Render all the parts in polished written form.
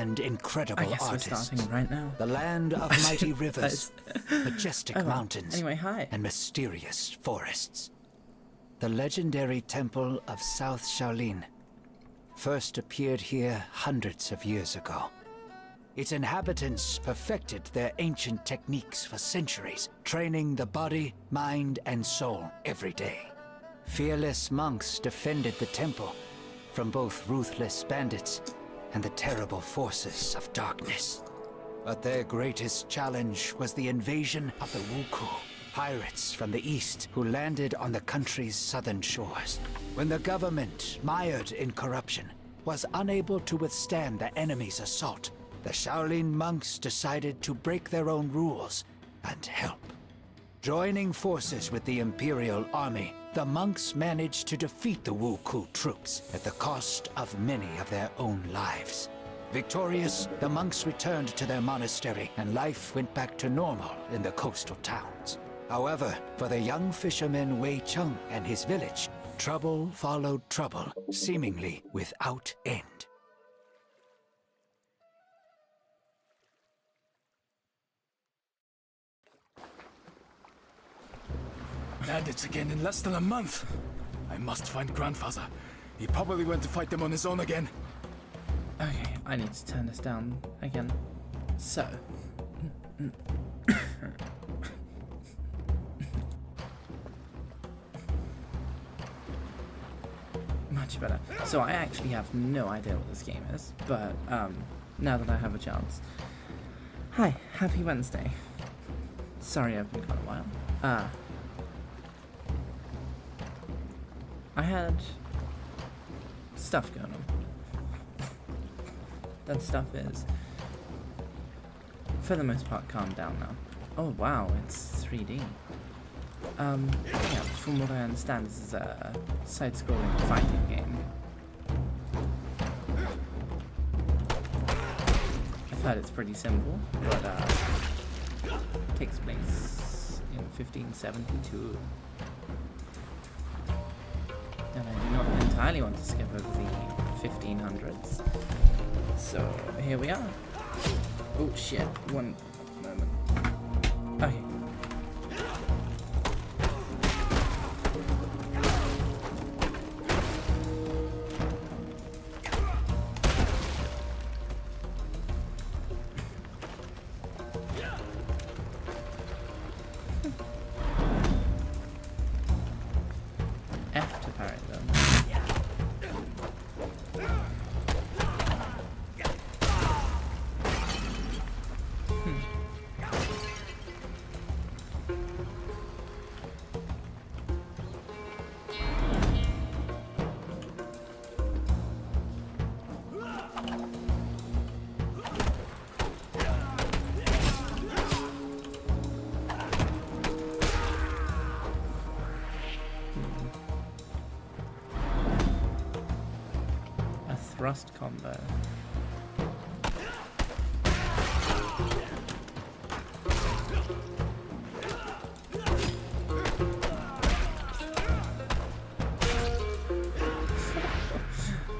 and incredible artists. We're starting right now. The land of mighty rivers, majestic mountains, anyway, hi. and mysterious forests. The legendary temple of South Shaolin first appeared here hundreds of years ago. Its inhabitants perfected their ancient techniques for centuries, training the body, mind, and soul every day. Fearless monks defended the temple from both ruthless bandits and the terrible forces of darkness. But their greatest challenge was the invasion of the Wuku, pirates from the east who landed on the country's southern shores. When the government, mired in corruption, was unable to withstand the enemy's assault, the Shaolin monks decided to break their own rules and help. Joining forces with the Imperial Army, the monks managed to defeat the Wuku troops at the cost of many of their own lives. Victorious, the monks returned to their monastery and life went back to normal in the coastal towns. However, for the young fisherman Wei Cheng and his village, trouble followed trouble, seemingly without end. Bandits again in less than a month. I must find Grandfather. He probably went to fight them on his own again. Okay, I need to turn this down again. So. much better. So I actually have no idea what this game is, but now that I have a chance. Hi, happy Wednesday. Sorry I've been gone a while. I had stuff going on. That stuff is, for the most part, calmed down now. Oh wow, it's 3D. Yeah, from what I understand, this is a side-scrolling fighting game. I've heard it's pretty simple, but takes place in 1572. And I do not entirely want to skip over the 1500s. So, here we are. Oh shit, one moment. Okay. F to parry them. Thrust combo.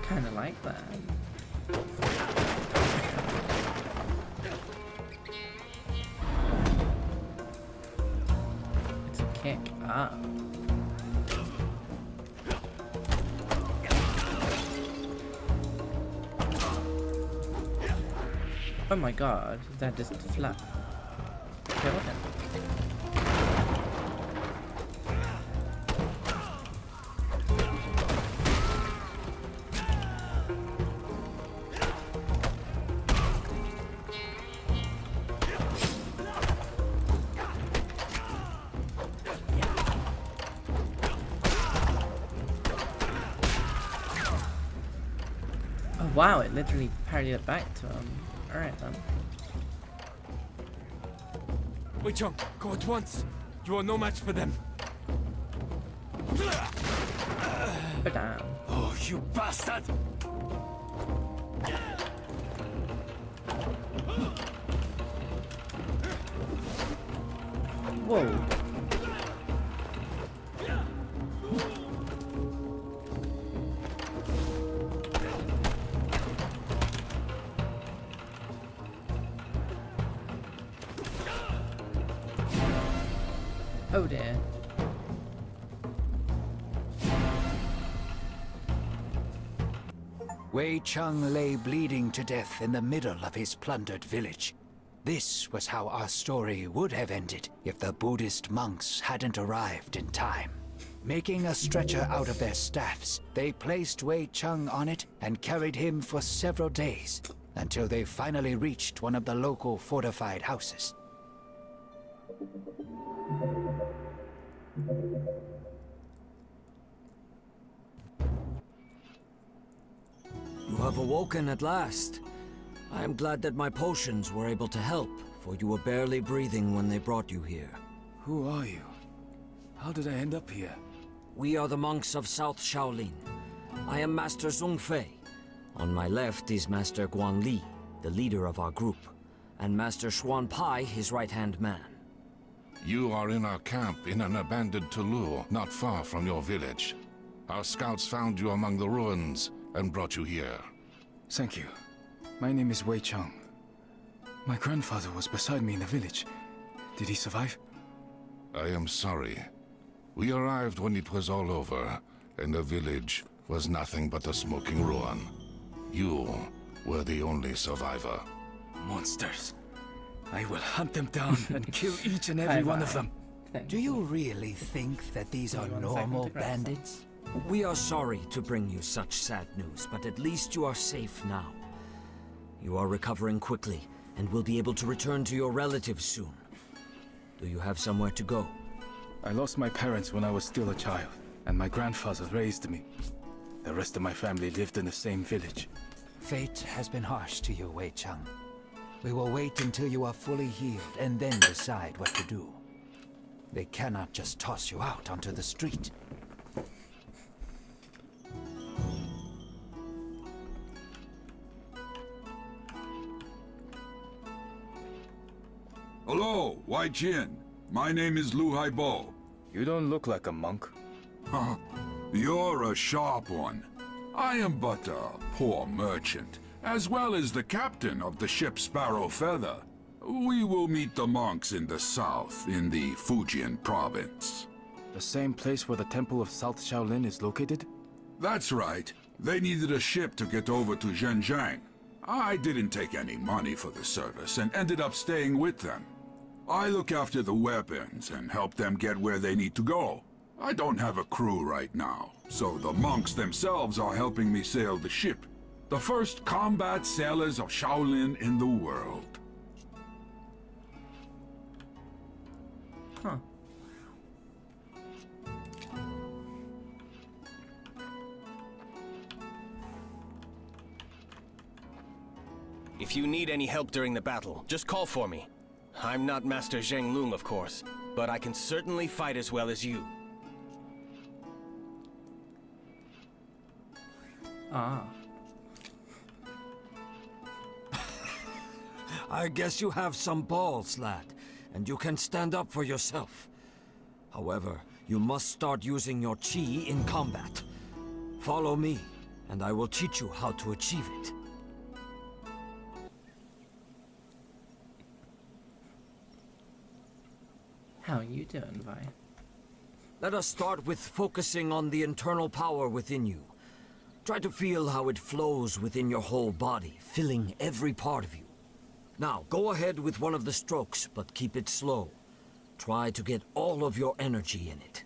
Kinda like that. It's a kick. Ah. Oh my god, that just flat. Killed him. Oh wow, it literally parried it back to him. Alright then. Wei Chong, go at once. You are no match for them. Oh damn. Oh, you bastard! Whoa. Oh dear. Wei Cheng lay bleeding to death in the middle of his plundered village. This was how our story would have ended if the Buddhist monks hadn't arrived in time. Making a stretcher out of their staffs, they placed Wei Cheng on it and carried him for several days, until they finally reached one of the local fortified houses. You have awoken at last. I am glad that my potions were able to help, for you were barely breathing when they brought you here. Who are you? How did I end up here? We are the monks of South Shaolin. I am Master Zhong Fei. On my left is Master Guan Li, the leader of our group, and Master Xuan Pai, his right-hand man. You are in our camp in an abandoned Tulu, not far from your village. Our scouts found you among the ruins and brought you here. Thank you. My name is Wei Cheng. My grandfather was beside me in the village. Did he survive? I am sorry. We arrived when it was all over, and the village was nothing but a smoking ruin. You were the only survivor. Monsters. I will hunt them down and kill each and every one of them. Do you really think that these are Hold on a normal second to grab some. bandits? We are sorry to bring you such sad news, but at least you are safe now. You are recovering quickly, and will be able to return to your relatives soon. Do you have somewhere to go? I lost my parents when I was still a child, and my grandfather raised me. The rest of my family lived in the same village. Fate has been harsh to you, Wei Cheng. We will wait until you are fully healed and then decide what to do. They cannot just toss you out onto the street. Hello, Wai Jin. My name is Lu Haibo. You don't look like a monk. You're a sharp one. I am but a poor merchant, as well as the captain of the ship Sparrow Feather. We will meet the monks in the south, in the Fujian province. The same place where the Temple of South Shaolin is located? That's right. They needed a ship to get over to Zhenjiang. I didn't take any money for the service and ended up staying with them. I look after the weapons and help them get where they need to go. I don't have a crew right now, so the monks themselves are helping me sail the ship. The first combat sailors of Shaolin in the world. Huh. If you need any help during the battle, just call for me. I'm not Master Zheng Lung, of course, but I can certainly fight as well as you. Ah. I guess you have some balls, lad, and you can stand up for yourself. However, you must start using your chi in combat. Follow me, and I will teach you how to achieve it. How you doing, Vi? Let us start with focusing on the internal power within you. Try to feel how it flows within your whole body, filling every part of you. Now, go ahead with one of the strokes, but keep it slow. Try to get all of your energy in it.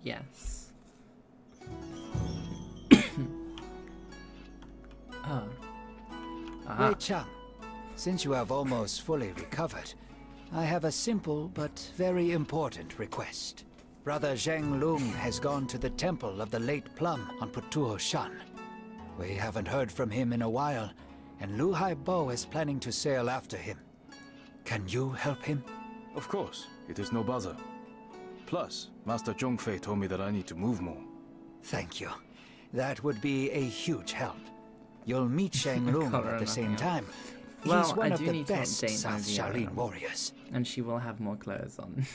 Yes. Wei Cheng, since you have almost fully recovered, I have a simple but very important request. Brother Zheng Lung has gone to the temple of the late Plum on Putuo Shan. We haven't heard from him in a while, and Lu Haibo is planning to sail after him. Can you help him? Of course, it is no bother. Plus, Master Zhongfei told me that I need to move more. Thank you. That would be a huge help. You'll meet Zheng Lung Cover at the same nothing time. Well, He's one I of do the need to best update my South Shaolin VRM. warriors. And she will have more clothes on.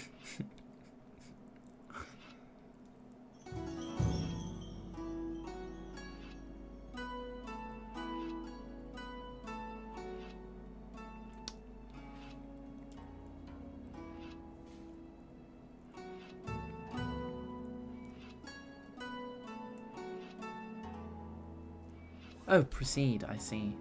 Oh, proceed, I see.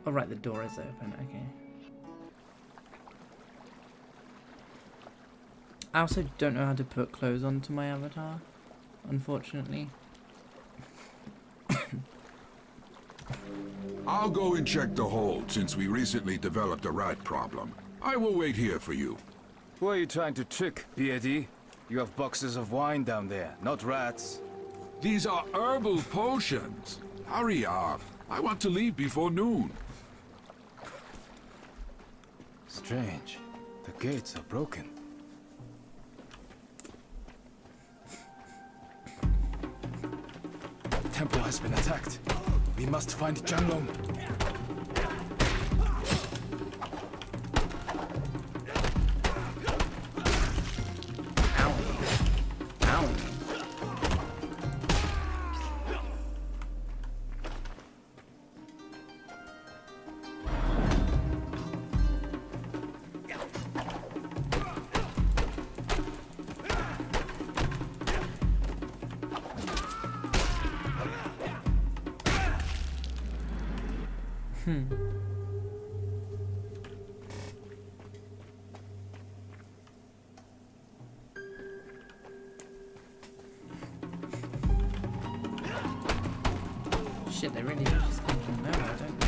Oh, right, the door is open, okay. I also don't know how to put clothes onto my avatar, unfortunately. I'll go and check the hold since we recently developed a rat problem. I will wait here for you. Who are you trying to trick, BAD? You have boxes of wine down there, not rats. These are herbal potions. Hurry up. I want to leave before noon. Strange. The gates are broken. The temple has been attacked. We must find Jianglong. Shit, they really do just come from nowhere, don't they?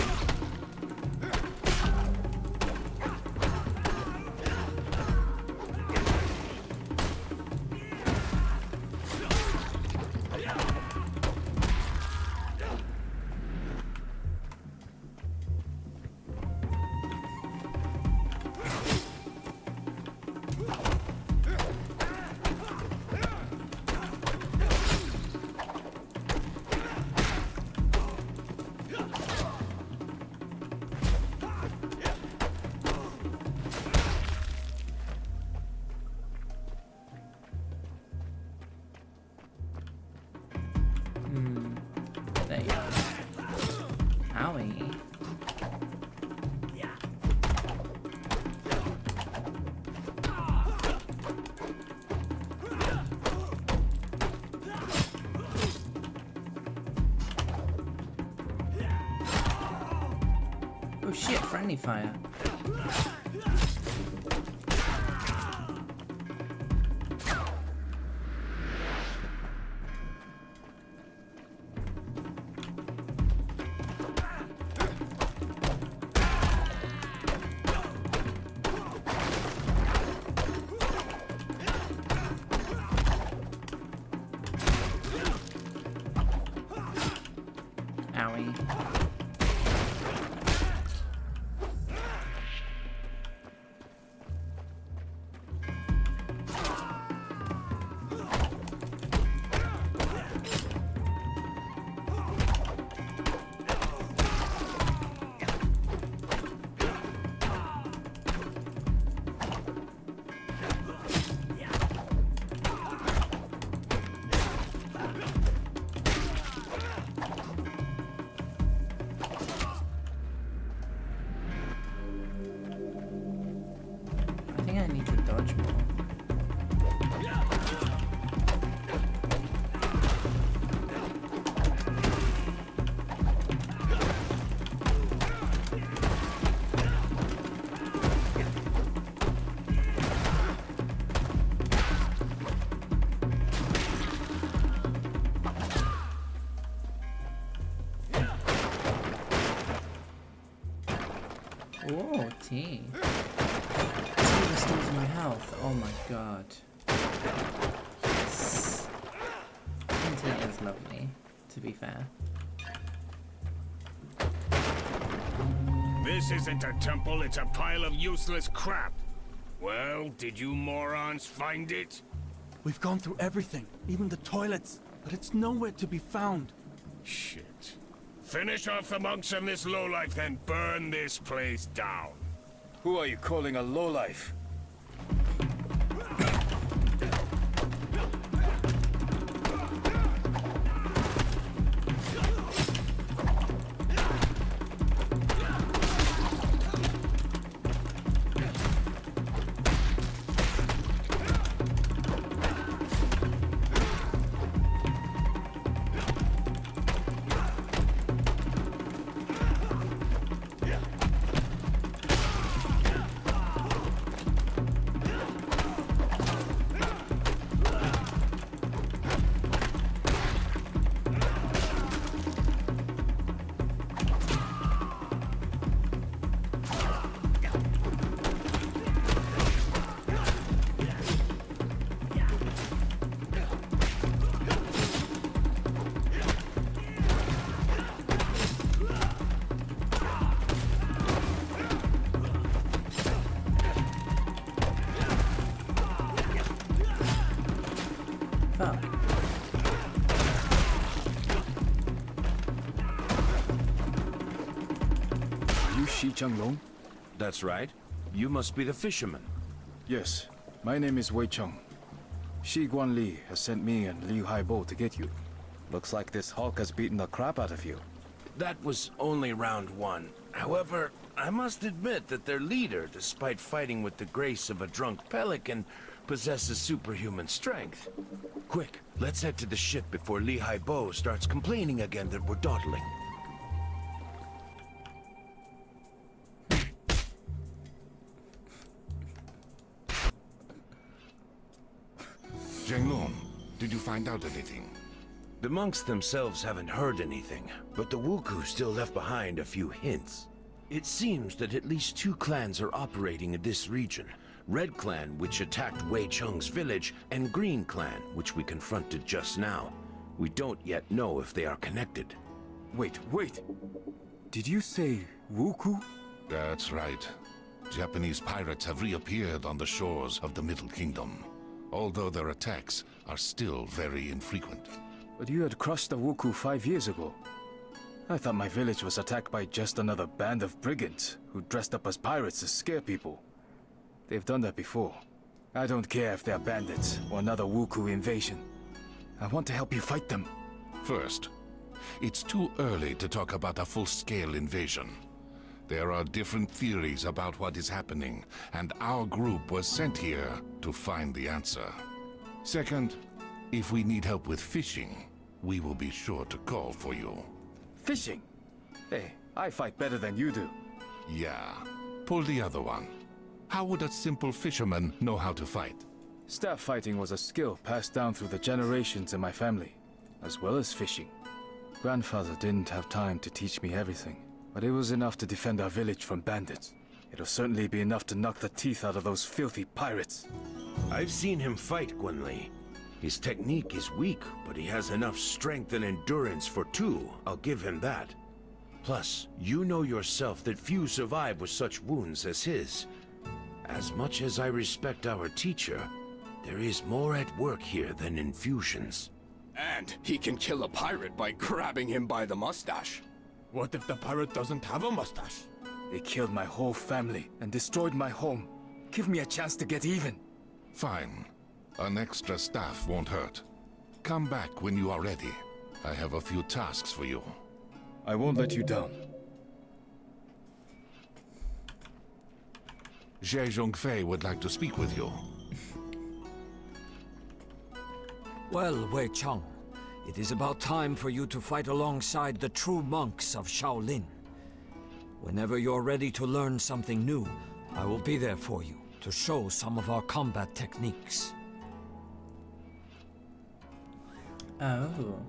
There you go. Owie. Oh shit, friendly fire. Owie. I think I need to dodge more. Oh, tea. Tea restores my health. Oh my god. Yes. Tea is lovely, to be fair. This isn't a temple, it's a pile of useless crap. Well, did you morons find it? We've gone through everything, even the toilets, but it's nowhere to be found. Shit. Finish off the monks and this lowlife, then burn this place down. Who are you calling a lowlife? Fuck. Are you Shi Changlong? That's right. You must be the fisherman. Yes. My name is Wei Cheng. Shi Guanli has sent me and Liu Haibo to get you. Looks like this Hulk has beaten the crap out of you. That was only round one. However, I must admit that their leader, despite fighting with the grace of a drunk pelican, possesses superhuman strength. Quick, let's head to the ship before Li Haibo starts complaining again that we're dawdling. Zhenglong, did you find out anything? The monks themselves haven't heard anything, but the Wuku still left behind a few hints. It seems that at least 2 clans are operating in this region. Red Clan, which attacked Wei Cheng's village, and Green Clan, which we confronted just now. We don't yet know if they are connected. Wait. Did you say Wuku? That's right. Japanese pirates have reappeared on the shores of the Middle Kingdom, although their attacks are still very infrequent. But you had crushed the Wuku 5 years ago. I thought my village was attacked by just another band of brigands who dressed up as pirates to scare people. They've done that before. I don't care if they're bandits or another Wuku invasion. I want to help you fight them. First, it's too early to talk about a full-scale invasion. There are different theories about what is happening, and our group was sent here to find the answer. Second, if we need help with fishing, we will be sure to call for you. Fishing? Hey, I fight better than you do. Yeah, pull the other one. How would a simple fisherman know how to fight? Staff fighting was a skill passed down through the generations in my family, as well as fishing. Grandfather didn't have time to teach me everything, but it was enough to defend our village from bandits. It'll certainly be enough to knock the teeth out of those filthy pirates. I've seen him fight, Guanli. His technique is weak, but he has enough strength and endurance for 2. I'll give him that. Plus, you know yourself that few survive with such wounds as his. As much as I respect our teacher, there is more at work here than infusions. And he can kill a pirate by grabbing him by the mustache. What if the pirate doesn't have a mustache? They killed my whole family and destroyed my home. Give me a chance to get even. Fine. An extra staff won't hurt. Come back when you are ready. I have a few tasks for you. I won't let you down. Zhe Zhongfei would like to speak with you. Well, Wei Cheng, it is about time for you to fight alongside the true monks of Shaolin. Whenever you're ready to learn something new, I will be there for you to show some of our combat techniques. Oh.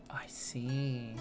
I see.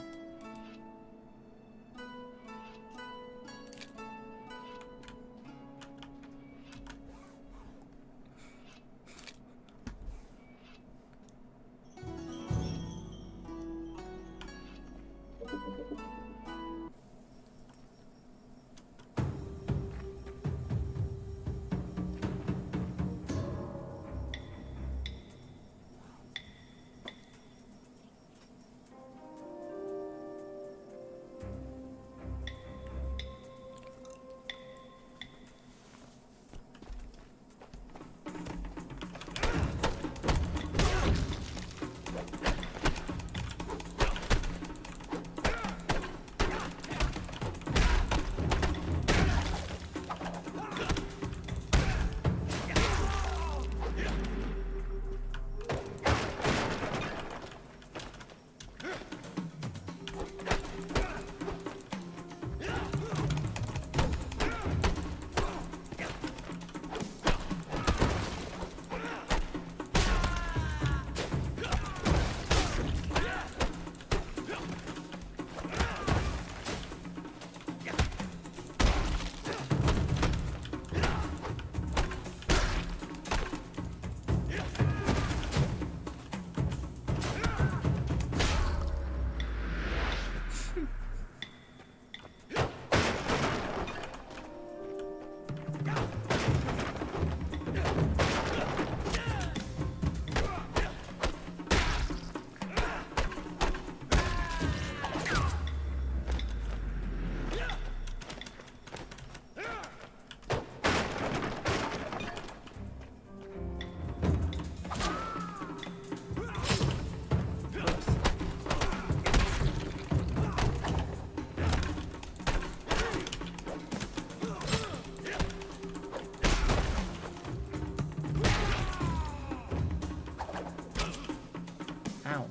Ow.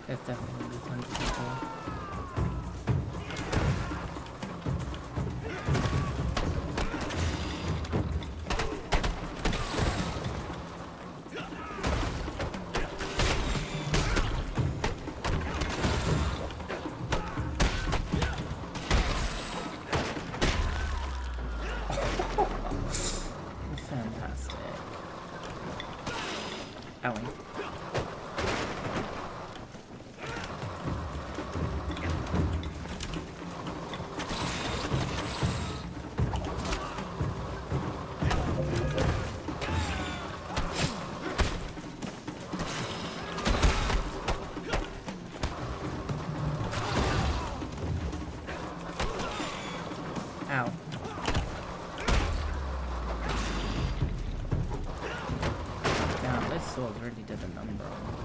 There's definitely tons of people. Fantastic. Owie. Ow. Damn, this sword really did a number on me.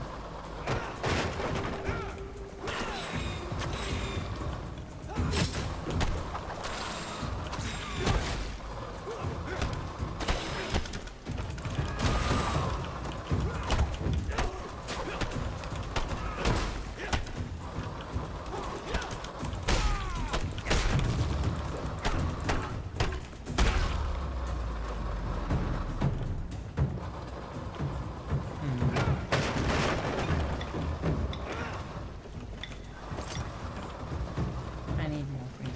I need more green.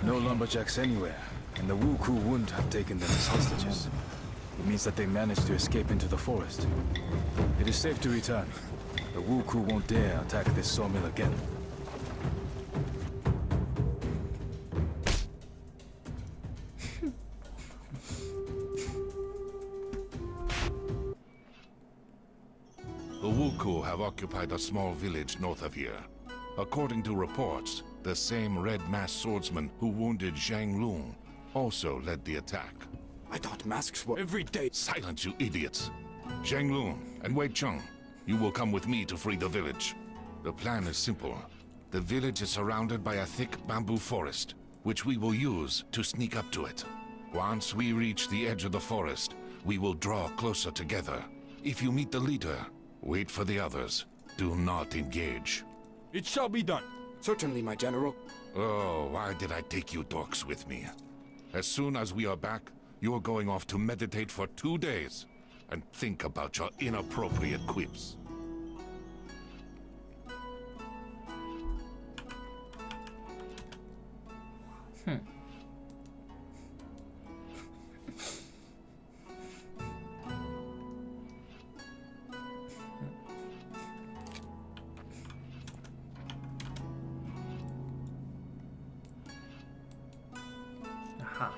No lumberjacks anywhere, and the Wuku wouldn't have taken them as hostages. It means that they managed to escape into the forest. It is safe to return. The Wuku won't dare attack this sawmill again. The Wuku have occupied a small village north of here. According to reports, the same red-masked swordsman who wounded Zhang Lung also led the attack. I thought masks were every day. Silence, you idiots! Zhang Lung and Wei Cheng, you will come with me to free the village. The plan is simple. The village is surrounded by a thick bamboo forest, which we will use to sneak up to it. Once we reach the edge of the forest, we will draw closer together. If you meet the leader, wait for the others. Do not engage. It shall be done. Certainly, my general. Oh, why did I take you dorks with me? As soon as we are back, you're going off to meditate for 2 days and think about your inappropriate quips. Aha.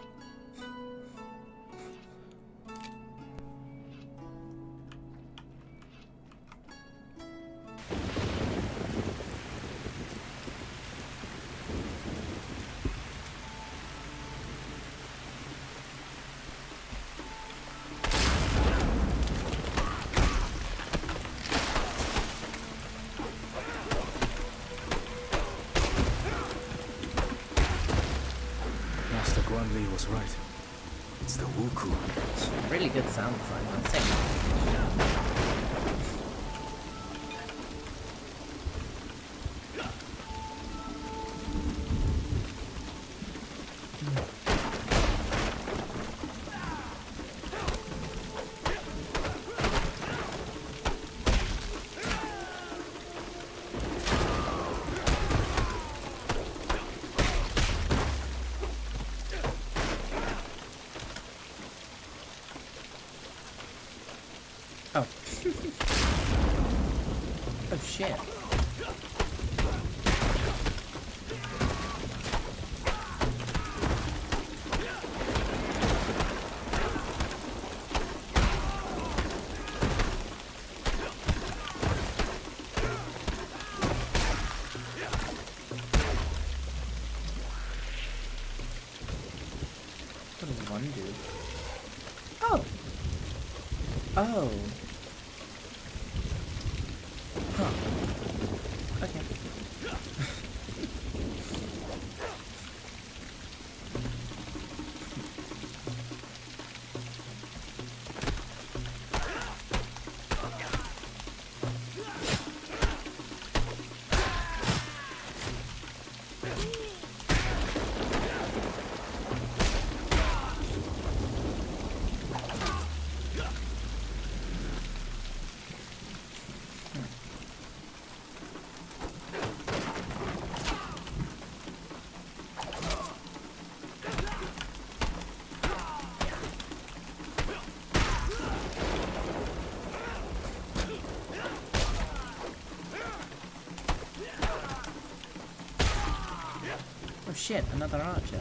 sound design. I'm saying. Oh. Oh shit. What does one do? Oh. Oh. Huh. Okay. Oh shit, another archer.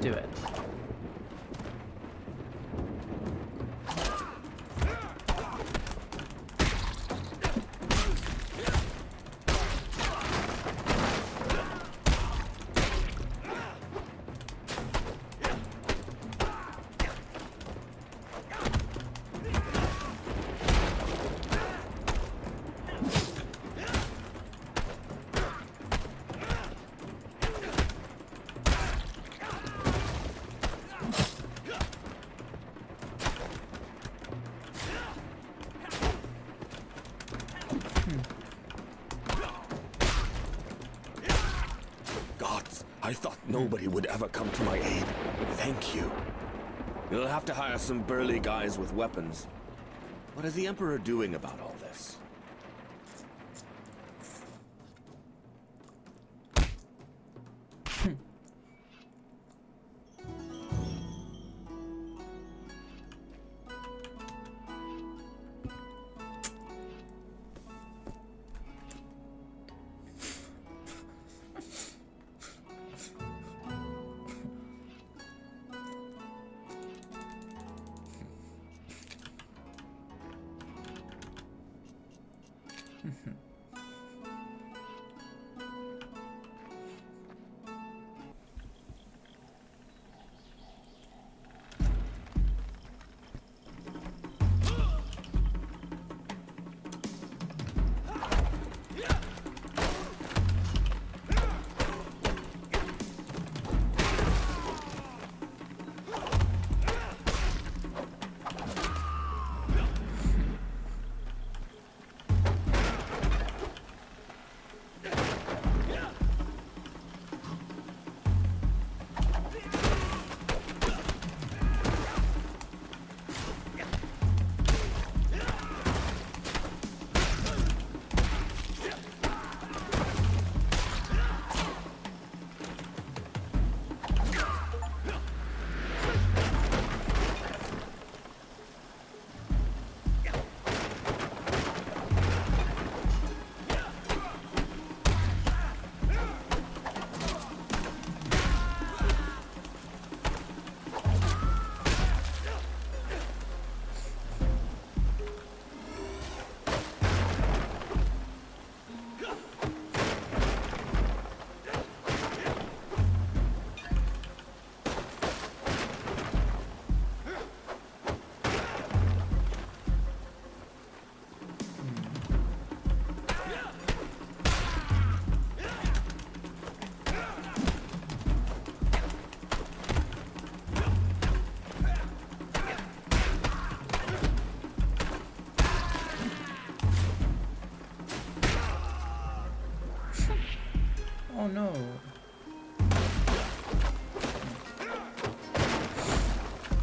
Do it. Gods, I thought nobody would ever come to my aid. Thank you. You'll have to hire some burly guys with weapons. What is the Emperor doing about all this?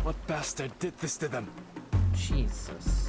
What bastard did this to them? Jesus.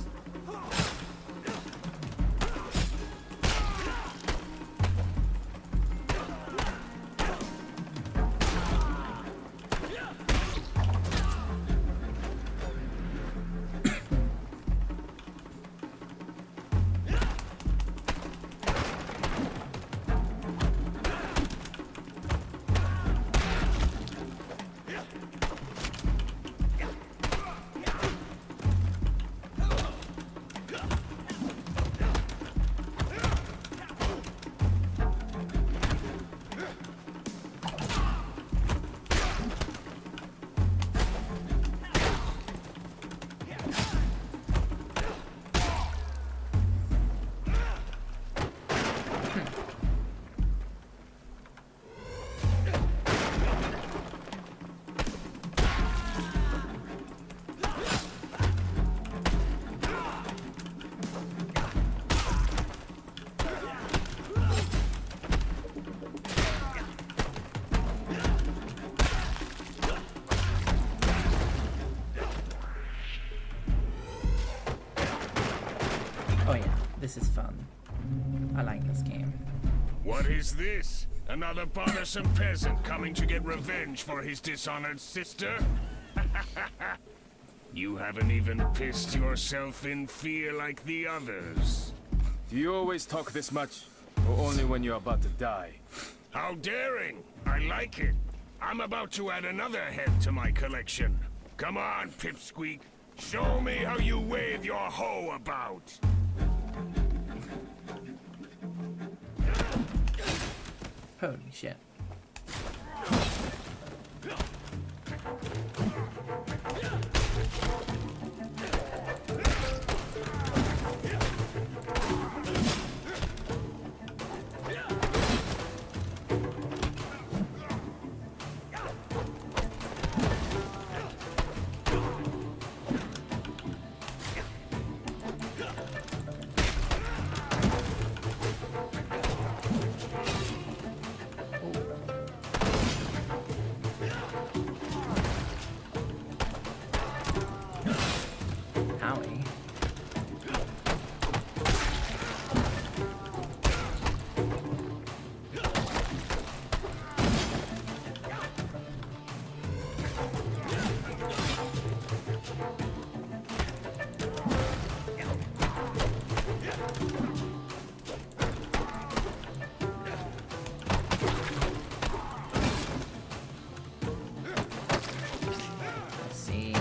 Oh yeah, this is fun. I like this game. What is this? Another bothersome peasant coming to get revenge for his dishonored sister? You haven't even pissed yourself in fear like the others. Do you always talk this much? Or only when you're about to die? How daring! I like it. I'm about to add another head to my collection. Come on, Pipsqueak. Show me how you wave your hoe about. Holy shit. Owie. Let's see.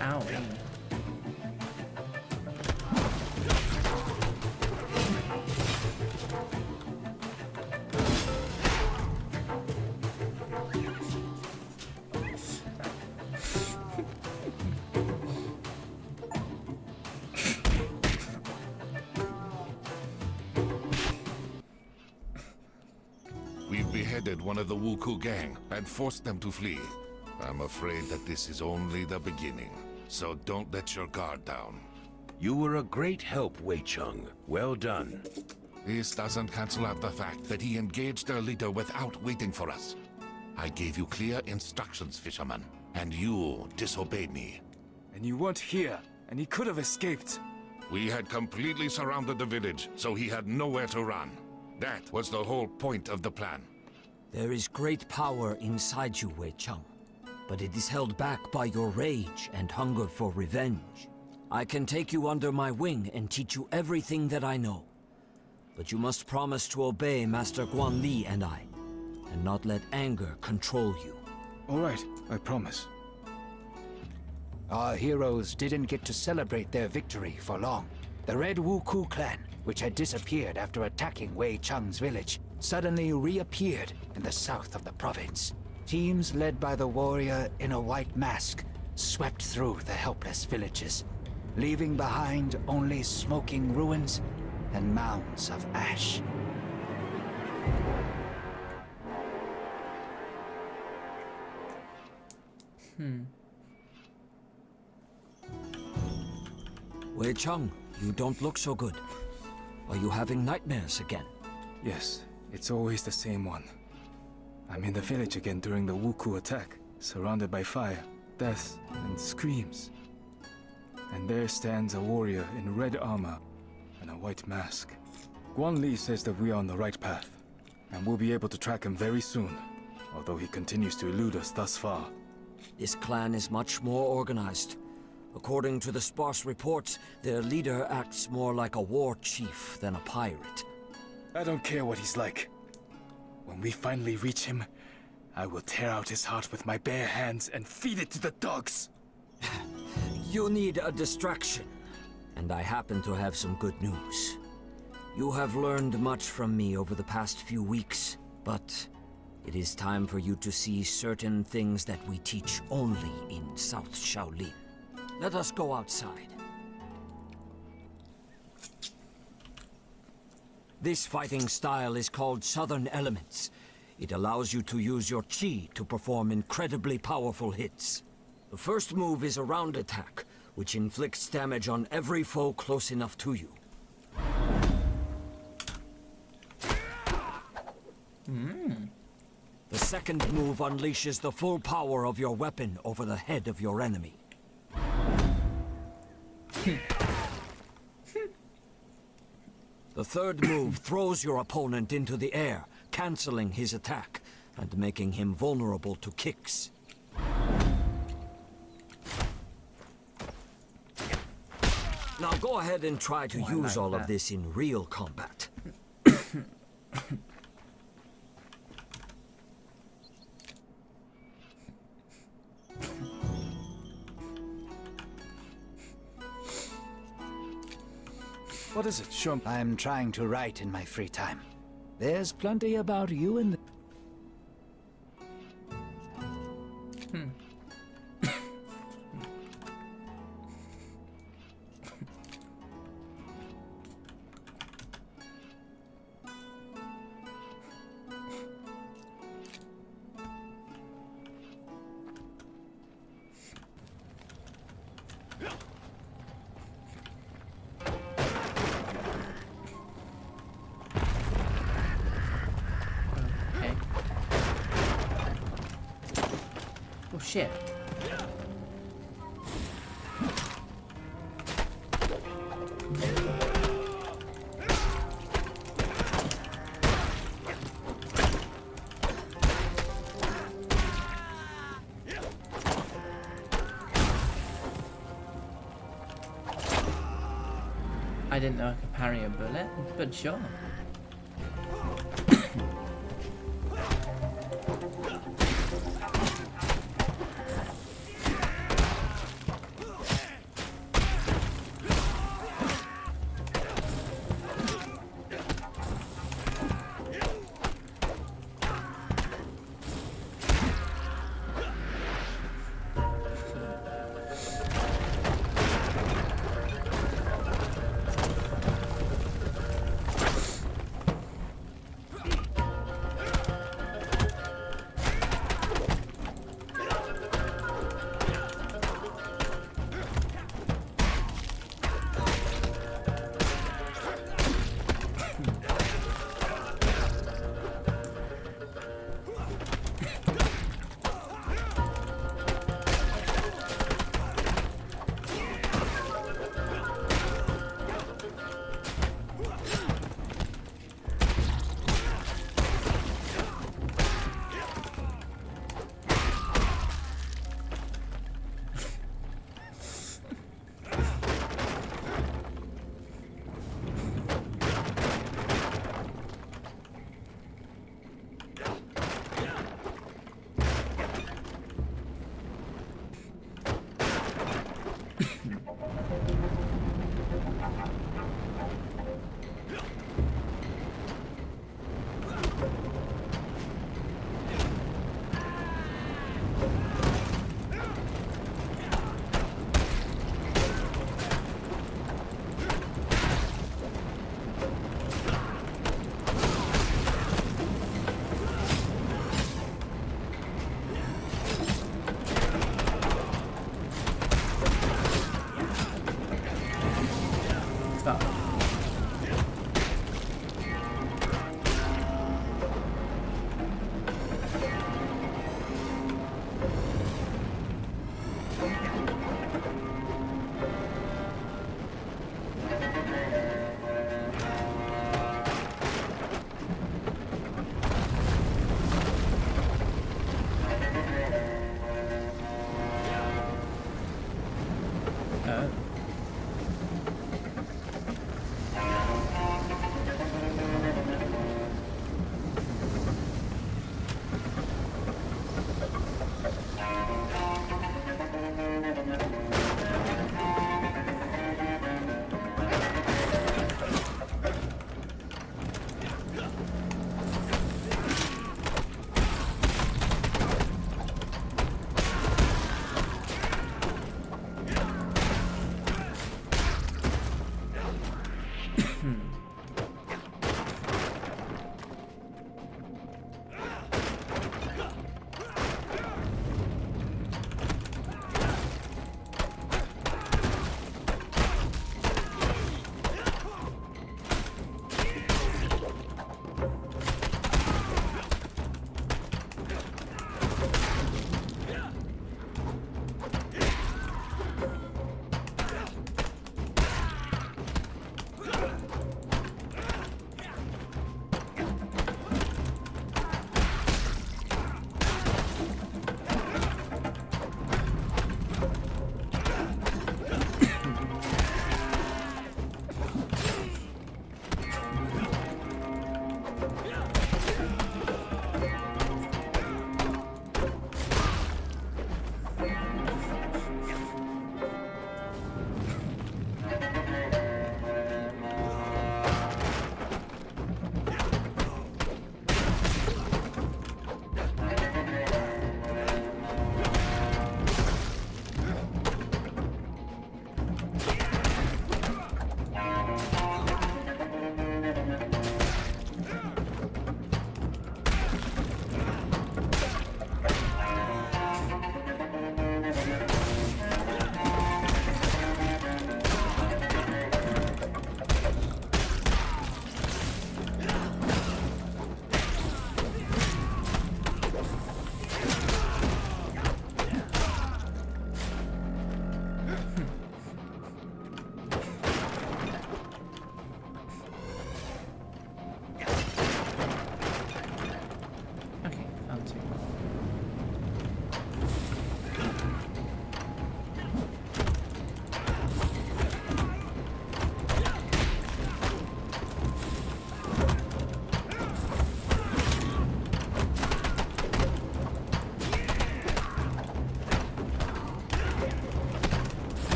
Owie. We've beheaded one of the Wuku gang and forced them to flee. I'm afraid that this is only the beginning, so don't let your guard down. You were a great help, Wei Chung. Well done. This doesn't cancel out the fact that he engaged their leader without waiting for us. I gave you clear instructions, fisherman, and you disobeyed me. And you weren't here, and he could have escaped. We had completely surrounded the village, so he had nowhere to run. That was the whole point of the plan. There is great power inside you, Wei Cheng, but it is held back by your rage and hunger for revenge. I can take you under my wing and teach you everything that I know. But you must promise to obey Master Guan Li and I, and not let anger control you. All right, I promise. Our heroes didn't get to celebrate their victory for long. The Red Wuku clan, which had disappeared after attacking Wei Cheng's village, suddenly reappeared in the south of the province. Teams led by the warrior in a white mask swept through the helpless villages, leaving behind only smoking ruins and mounds of ash. Wei Cheng, you don't look so good. Are you having nightmares again? Yes, it's always the same one. I'm in the village again during the Wuku attack, surrounded by fire, death, and screams. And there stands a warrior in red armor and a white mask. Guan Li says that we are on the right path, and we'll be able to track him very soon, although he continues to elude us thus far. This clan is much more organized. According to the sparse reports, their leader acts more like a war chief than a pirate. I don't care what he's like. When we finally reach him, I will tear out his heart with my bare hands and feed it to the dogs. You need a distraction, and I happen to have some good news. You have learned much from me over the past few weeks, but it is time for you to see certain things that we teach only in South Shaolin. Let us go outside. This fighting style is called Southern Elements. It allows you to use your chi to perform incredibly powerful hits. The first move is a round attack, which inflicts damage on every foe close enough to you. The second move unleashes the full power of your weapon over the head of your enemy. The third move throws your opponent into the air, canceling his attack and making him vulnerable to kicks. Now go ahead and try to use all of this in real combat. What is it, Shum? I'm trying to write in my free time. There's plenty about you in the... Oh shit. I didn't know I could parry a bullet, but sure.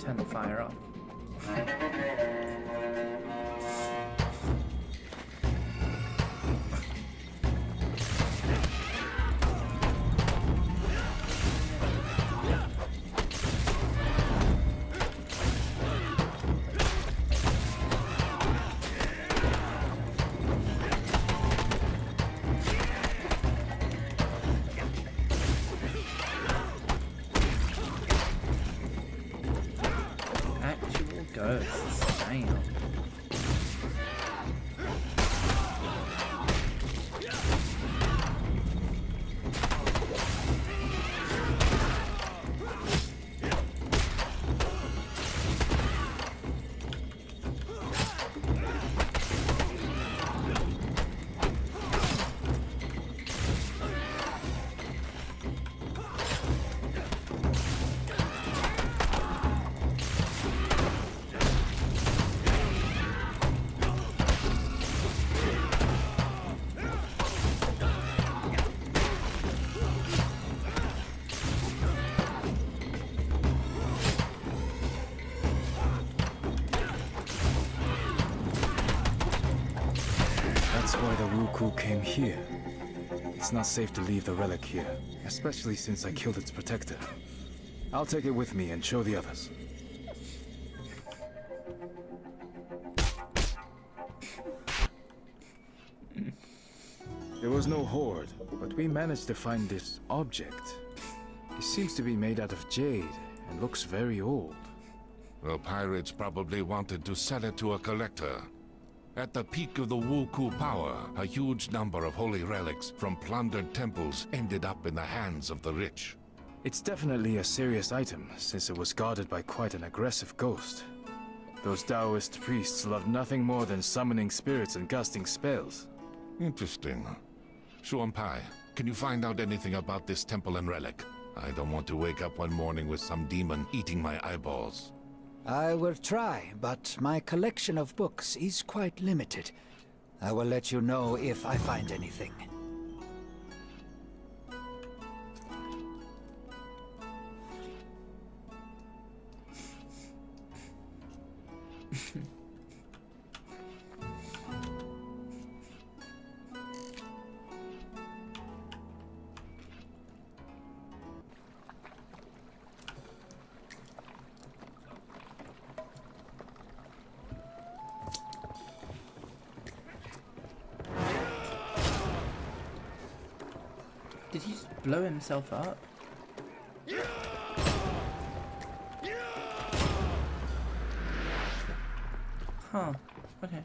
turn the fire off. Actual ghosts, damn. That's why the Wuku came here. It's not safe to leave the relic here, especially since I killed its protector. I'll take it with me and show the others. There was no horde, but we managed to find this object. It seems to be made out of jade and looks very old. The pirates probably wanted to sell it to a collector. At the peak of the Wuku power, a huge number of holy relics from plundered temples ended up in the hands of the rich. It's definitely a serious item, since it was guarded by quite an aggressive ghost. Those Taoist priests love nothing more than summoning spirits and casting spells. Interesting. Xuanpai, can you find out anything about this temple and relic? I don't want to wake up one morning with some demon eating my eyeballs. I will try, but my collection of books is quite limited. I will let you know if I find anything. Did he just blow himself up? Huh. Okay.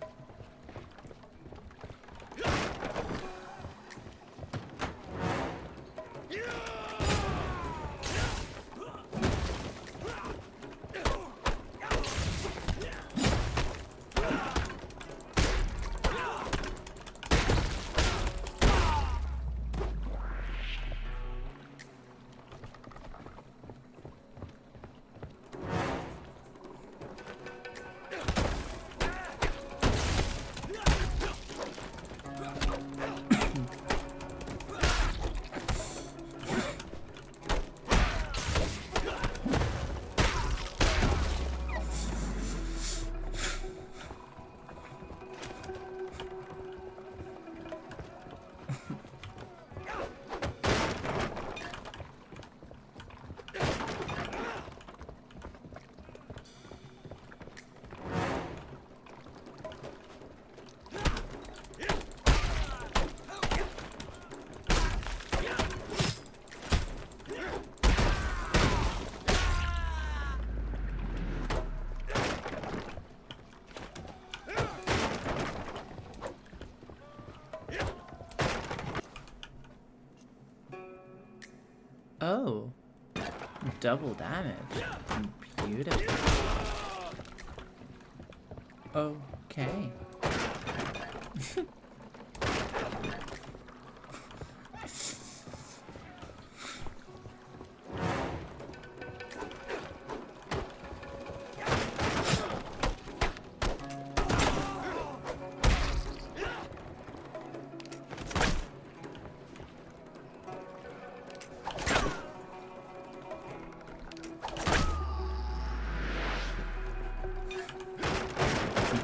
Oh. Double damage. Beautiful. Okay.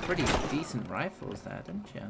pretty decent rifles there, didn't you?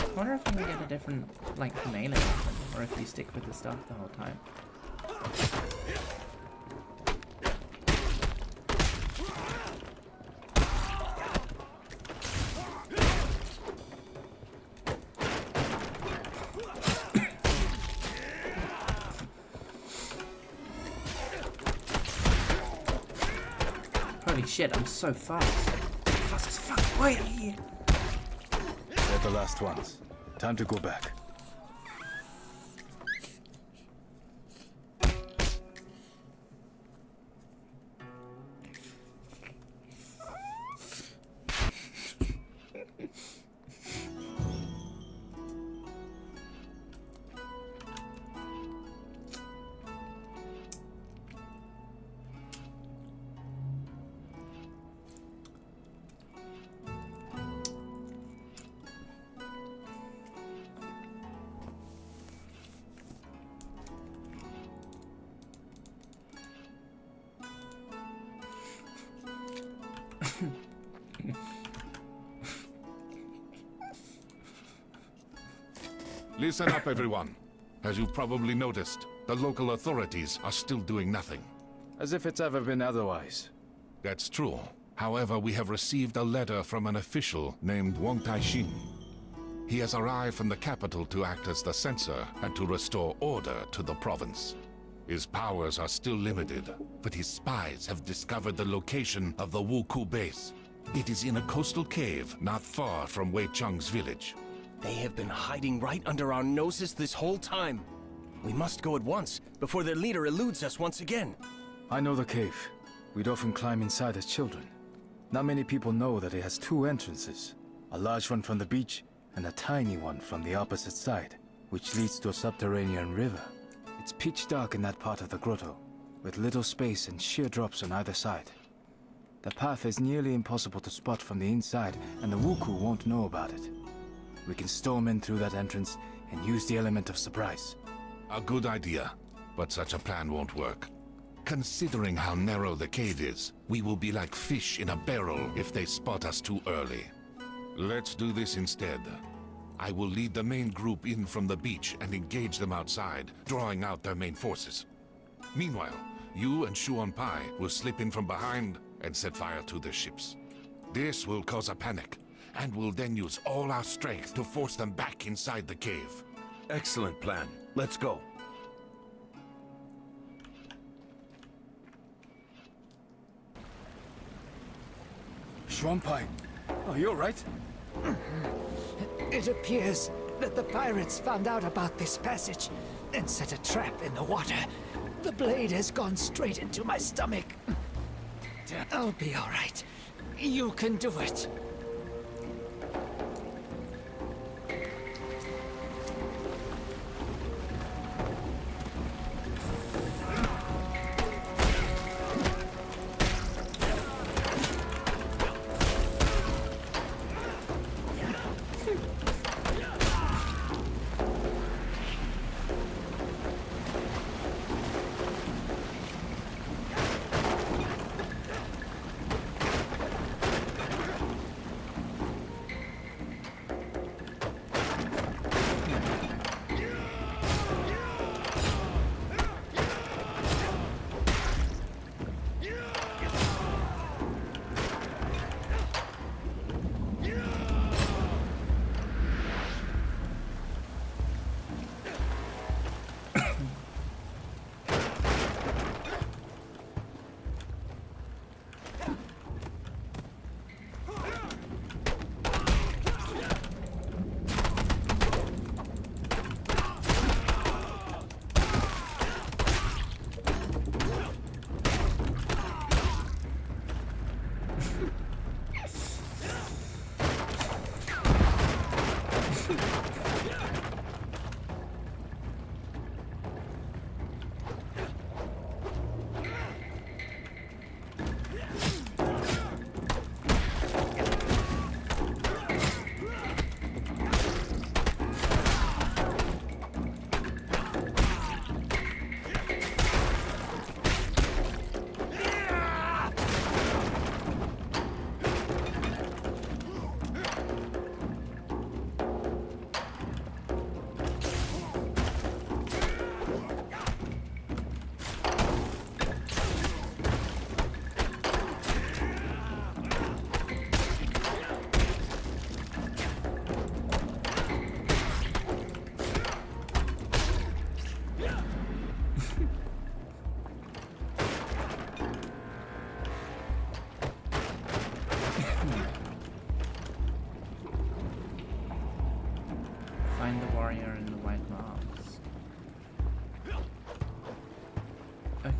I wonder if you can get a different, like, melee weapon, or if you stick with the stuff the whole time. Holy shit, I'm so fast. Fast as fuck, wait! They're the last ones. Time to go back. Listen up, everyone. As you've probably noticed, the local authorities are still doing nothing. As if it's ever been otherwise. That's true. However, we have received a letter from an official named Wang Taixin. He has arrived from the capital to act as the censor and to restore order to the province. His powers are still limited, but his spies have discovered the location of the Wuku base. It is in a coastal cave not far from Wei Cheng's village. They have been hiding right under our noses this whole time. We must go at once, before their leader eludes us once again. I know the cave. We'd often climb inside as children. Not many people know that it has two entrances. A large one from the beach, and a tiny one from the opposite side, which leads to a subterranean river. It's pitch dark in that part of the grotto, with little space and sheer drops on either side. The path is nearly impossible to spot from the inside, and the Wuku won't know about it. We can storm in through that entrance and use the element of surprise. A good idea, but such a plan won't work. Considering how narrow the cave is, we will be like fish in a barrel if they spot us too early. Let's do this instead. I will lead the main group in from the beach and engage them outside, drawing out their main forces. Meanwhile, you and Xuan Pai will slip in from behind and set fire to their ships. This will cause a panic, and we'll then use all our strength to force them back inside the cave. Excellent plan. Let's go. Xuan Pai, are you alright? It appears that the pirates found out about this passage and set a trap in the water. The blade has gone straight into my stomach. I'll be all right. You can do it.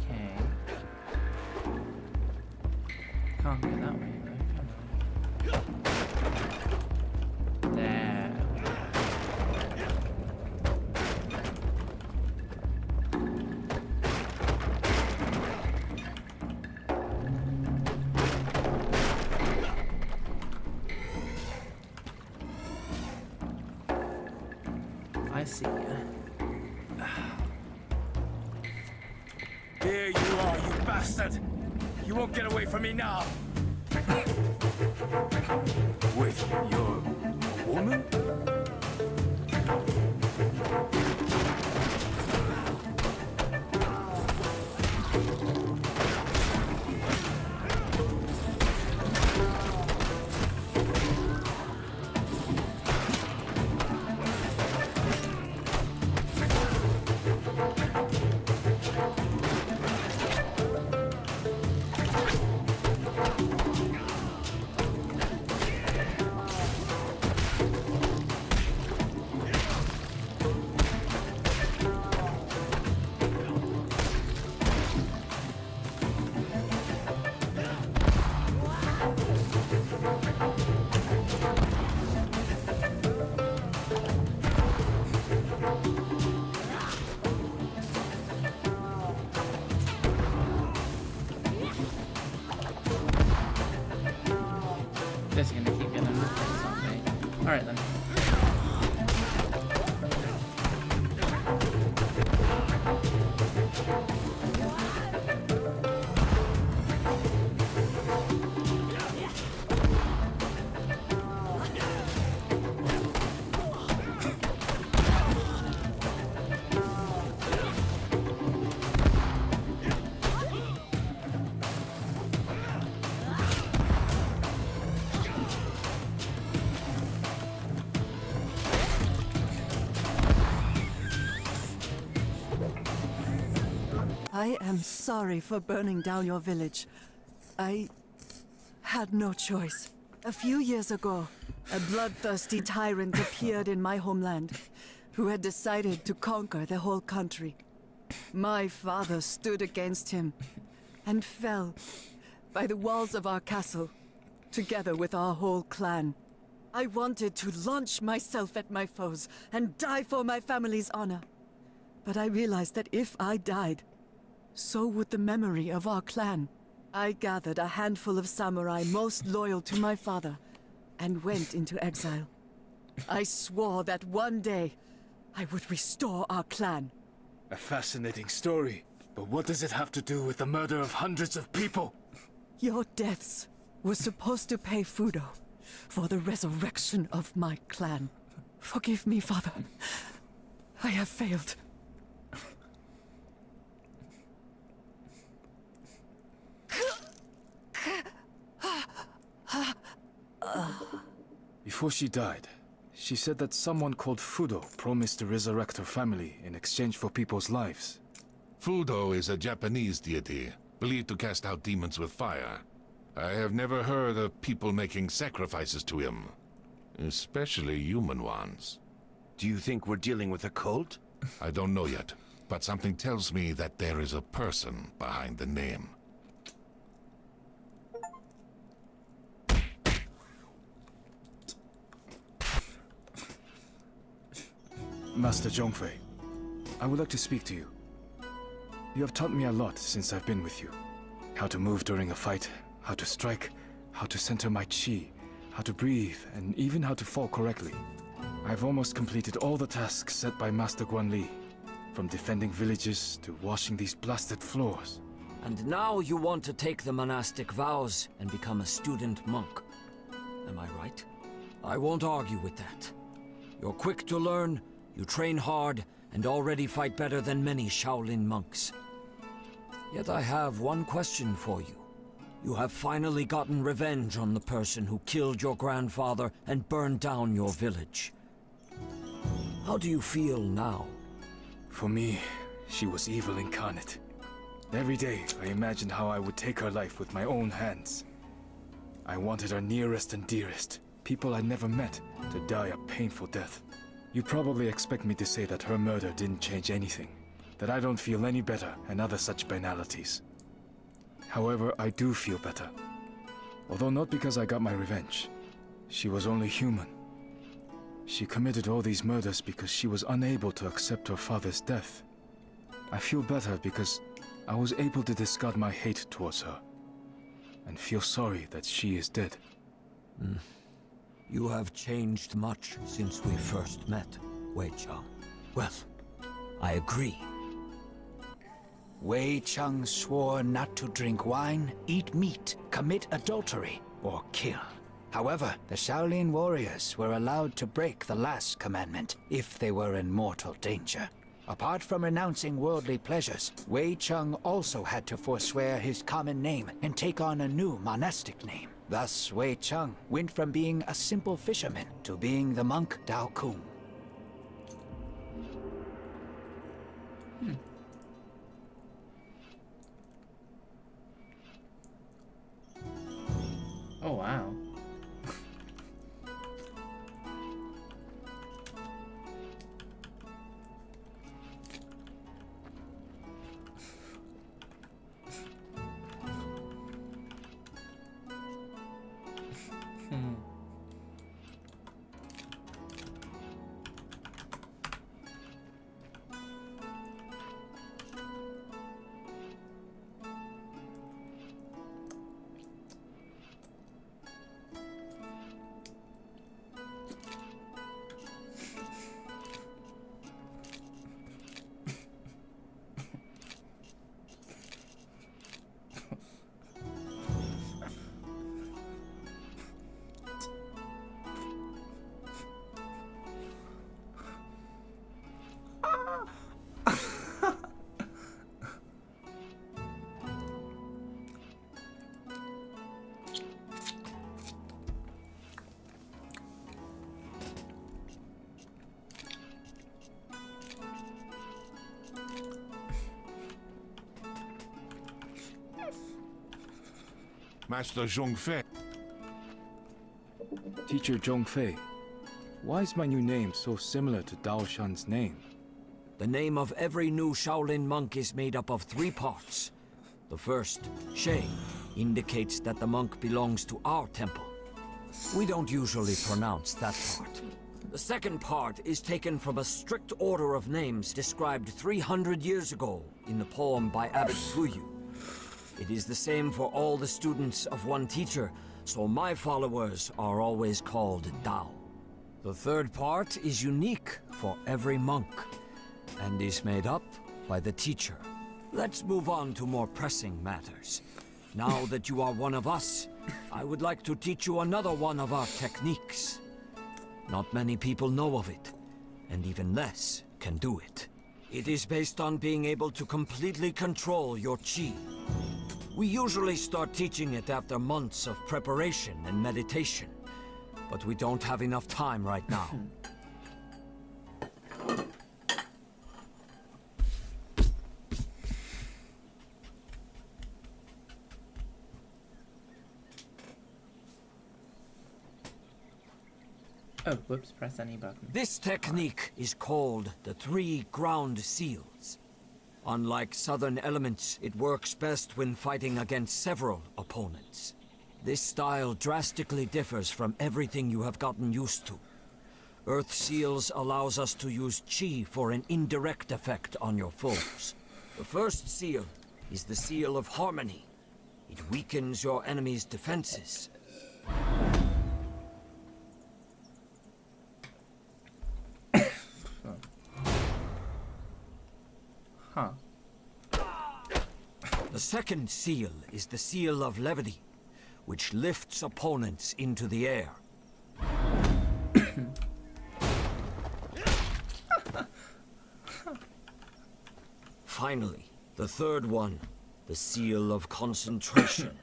Okay. Can't go that way though, can I? There. I see ya. Here you are, you bastard! You won't get away from me now! Wait, you're a woman? Just gonna keep getting this thing, aren't they? Alright then. I am sorry for burning down your village. I had no choice. A few years ago, a bloodthirsty tyrant appeared in my homeland, who had decided to conquer the whole country. My father stood against him and fell by the walls of our castle, together with our whole clan. I wanted to launch myself at my foes and die for my family's honor. But I realized that if I died, so would the memory of our clan. I gathered a handful of samurai most loyal to my father and went into exile. I swore that one day I would restore our clan. A fascinating story. But what does it have to do with the murder of hundreds of people? Your deaths were supposed to pay Fudo for the resurrection of my clan. Forgive me, father. I have failed. Before she died, she said that someone called Fudo promised to resurrect her family in exchange for people's lives. Fudo is a Japanese deity, believed to cast out demons with fire. I have never heard of people making sacrifices to him, especially human ones. Do you think we're dealing with a cult? I don't know yet, but something tells me that there is a person behind the name. Master Zhongfei, I would like to speak to you. You have taught me a lot since I've been with you. How to move during a fight, how to strike, how to center my chi, how to breathe, and even how to fall correctly. I've almost completed all the tasks set by Master Guanli, from defending villages to washing these blasted floors. And now you want to take the monastic vows and become a student monk. Am I right? I won't argue with that. You're quick to learn, you train hard, and already fight better than many Shaolin monks. Yet I have one question for you. You have finally gotten revenge on the person who killed your grandfather and burned down your village. How do you feel now? For me, she was evil incarnate. Every day, I imagined how I would take her life with my own hands. I wanted her nearest and dearest, people I'd never met, to die a painful death. You probably expect me to say that her murder didn't change anything. that I don't feel any better and other such banalities. However, I do feel better. Although not because I got my revenge. She was only human. She committed all these murders because she was unable to accept her father's death. I feel better because I was able to discard my hate towards her, and feel sorry that she is dead. You have changed much since we first met, Wei Chang. Well, I agree. Wei Chang swore not to drink wine, eat meat, commit adultery, or kill. However, the Shaolin warriors were allowed to break the last commandment if they were in mortal danger. Apart from renouncing worldly pleasures, Wei Chang also had to forswear his common name and take on a new monastic name. Thus, Wei Chang went from being a simple fisherman to being the monk Dao Kung. Oh, wow. Master Zhongfei. Teacher Zhongfei, why is my new name so similar to Dao Shan's name? The name of every new Shaolin monk is made up of 3 parts. The first, Shay, indicates that the monk belongs to our temple. We don't usually pronounce that part. The second part is taken from a strict order of names described 300 years ago in the poem by Abbot Fuyu. It is the same for all the students of one teacher, so my followers are always called Dao. The third part is unique for every monk, and is made up by the teacher. Let's move on to more pressing matters. Now that you are one of us, I would like to teach you another one of our techniques. Not many people know of it, and even less can do it. It is based on being able to completely control your chi. We usually start teaching it after months of preparation and meditation, but we don't have enough time right now. Oh, whoops, press any button. This technique is called the 3 ground seals. Unlike southern elements, it works best when fighting against several opponents. This style drastically differs from everything you have gotten used to. Earth Seals allows us to use chi for an indirect effect on your foes. The first seal is the Seal of Harmony. It weakens your enemy's defenses. Huh. The second seal is the Seal of Levity, which lifts opponents into the air. Finally, the third one, the Seal of Concentration,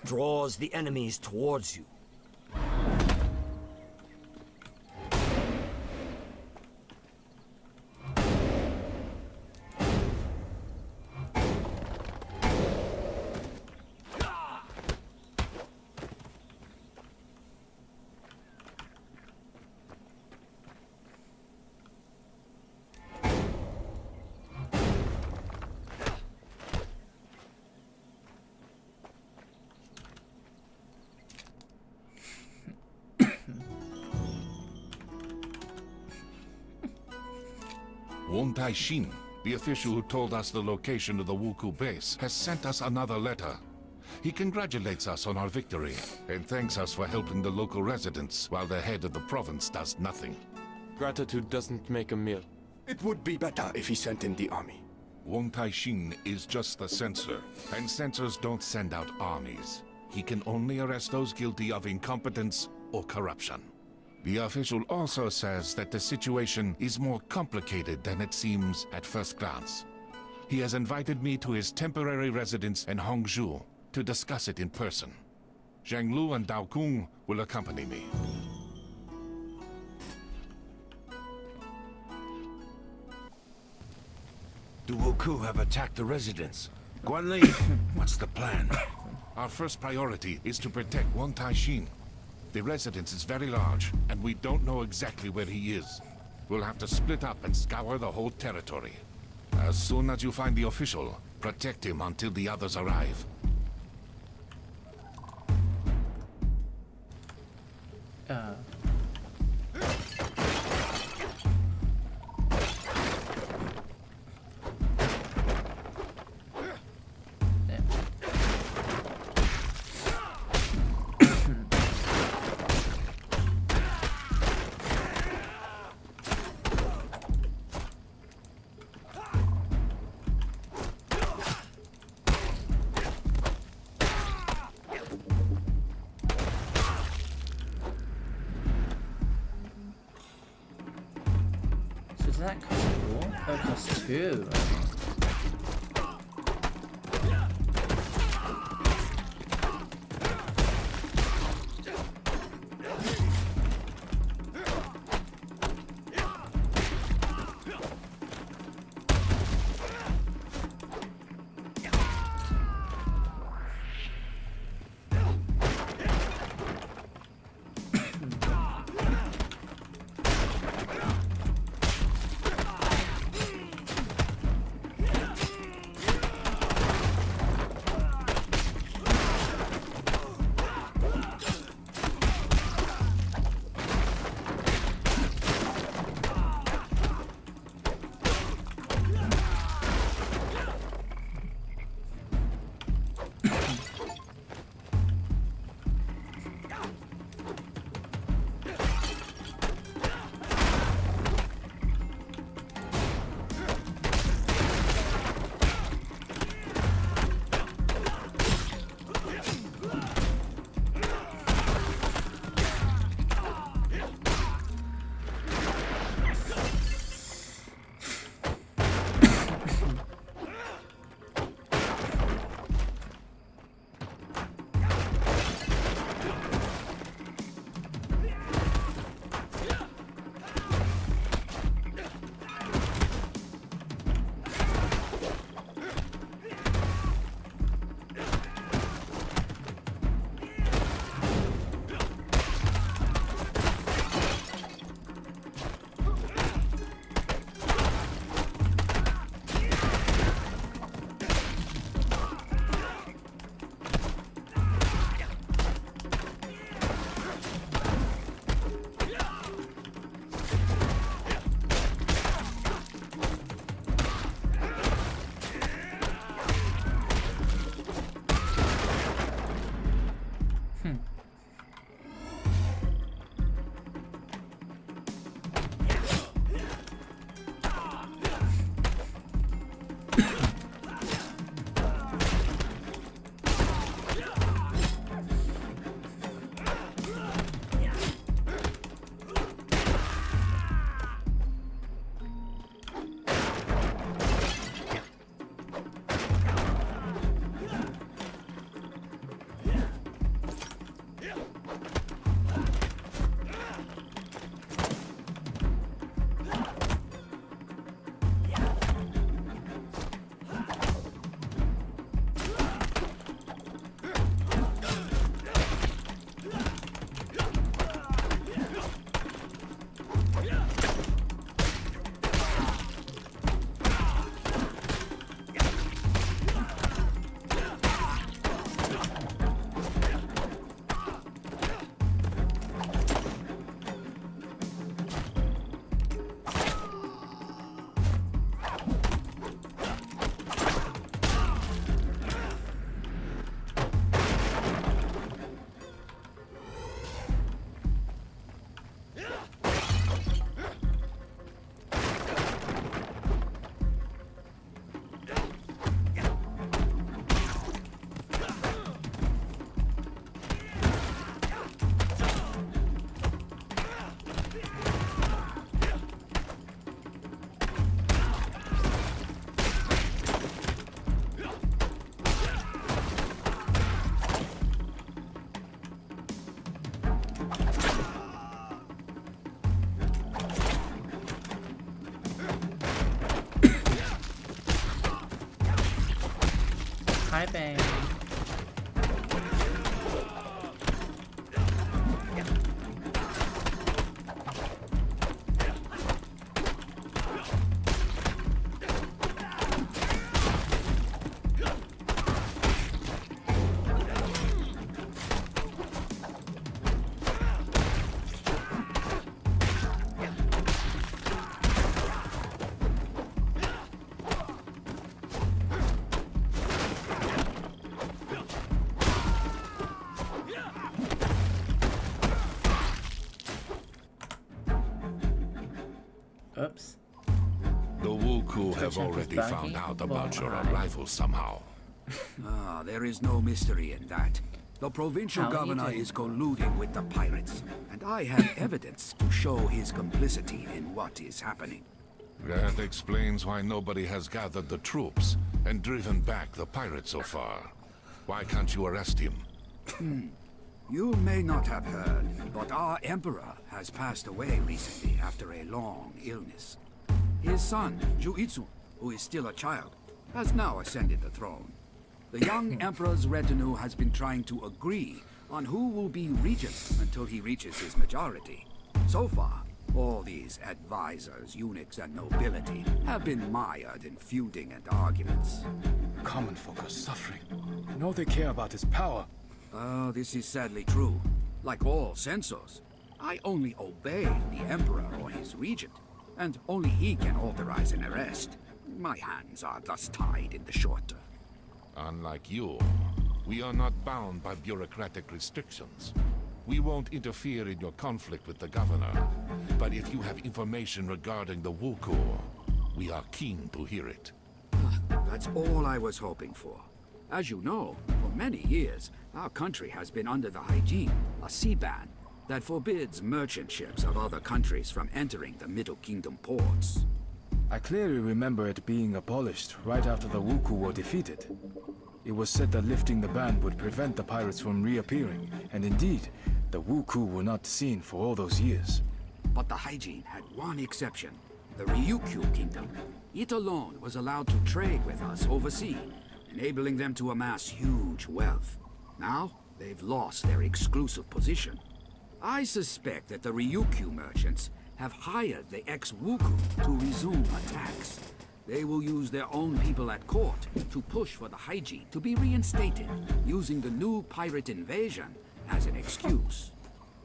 draws the enemies towards you. Wong Tai-shin, the official who told us the location of the Wuku base, has sent us another letter. He congratulates us on our victory and thanks us for helping the local residents while the head of the province does nothing. Gratitude doesn't make a meal. It would be better if he sent in the army. Wong Tai-shin is just the censor, and censors don't send out armies. He can only arrest those guilty of incompetence or corruption. The official also says that the situation is more complicated than it seems at first glance. He has invited me to his temporary residence in Hongzhou to discuss it in person. Zhang Lu and Dao Kung will accompany me. The Wuku have attacked the residence. Guanli, what's the plan? Our first priority is to protect Wong Tai-shin. The residence is very large, and we don't know exactly where he is. We'll have to split up and scour the whole territory. As soon as you find the official, protect him until the others arrive. Does that cost 4? That costs 2. typing. Oops. The Wuku have already found out about your arrival somehow. Ah, there is no mystery in that. The provincial How are you governor doing? is colluding with the pirates, and I have evidence to show his complicity in what is happening. That explains why nobody has gathered the troops and driven back the pirates so far. Why can't you arrest him? You may not have heard, but our emperor has passed away recently after a long illness. His son, Juitsu, who is still a child, has now ascended the throne. The young emperor's retinue has been trying to agree on who will be regent until he reaches his majority. So far, all these advisors, eunuchs, and nobility have been mired in feuding and arguments. Common folk are suffering. And all they care about is power. This is sadly true. Like all censors, I only obey the emperor or his regent, and only he can authorize an arrest. My hands are thus tied in the short term. Unlike you, we are not bound by bureaucratic restrictions. We won't interfere in your conflict with the governor, but if you have information regarding the Wuku, we are keen to hear it. That's all I was hoping for. As you know, for many years, our country has been under the hygiene, a sea ban, that forbids merchant ships of other countries from entering the Middle Kingdom ports. I clearly remember it being abolished right after the Wuku were defeated. It was said that lifting the ban would prevent the pirates from reappearing, and indeed, the Wuku were not seen for all those years. But the hygiene had one exception, the Ryukyu Kingdom. It alone was allowed to trade with us overseas, enabling them to amass huge wealth. Now, they've lost their exclusive position. I suspect that the Ryukyu merchants have hired the ex-Wuku to resume attacks. They will use their own people at court to push for the hygiene to be reinstated, using the new pirate invasion as an excuse.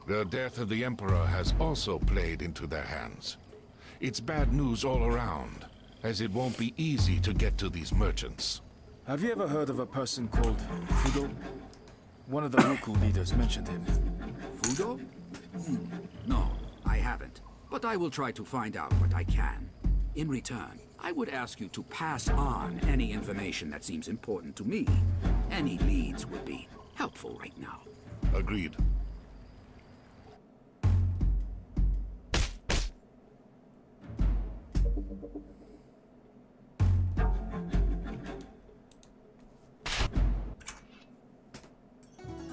The death of the Emperor has also played into their hands. It's bad news all around, as it won't be easy to get to these merchants. Have you ever heard of a person called Fudo? One of the Wuku leaders mentioned him. Fudo? No, I haven't. But I will try to find out what I can. In return, I would ask you to pass on any information that seems important to me. Any leads would be helpful right now. Agreed.